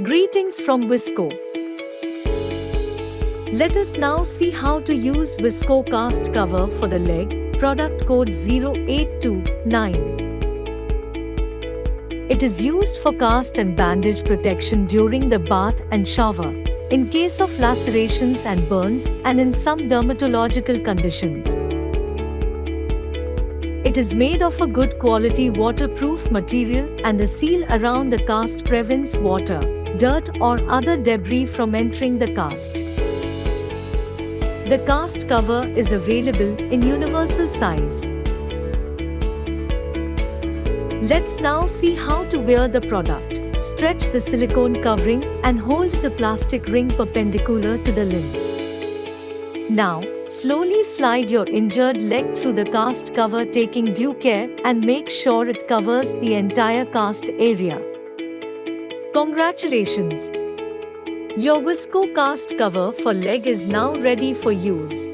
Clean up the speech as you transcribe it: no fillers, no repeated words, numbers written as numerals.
Greetings from Vissco. Let us now see how to use Vissco cast cover for the leg, product code 0829. It is used for cast and bandage protection during the bath and shower, in case of lacerations and burns, and in some dermatological conditions. It is made of a good quality waterproof material, and the seal around the cast prevents water, dirt or other debris from entering the cast. The cast cover is available in universal size. Let's now see how to wear the product. Stretch the silicone covering and hold the plastic ring perpendicular to the limb. Now, slowly slide your injured leg through the cast cover, taking due care, and make sure it covers the entire cast area. Congratulations! Your Vissco cast cover for leg is now ready for use.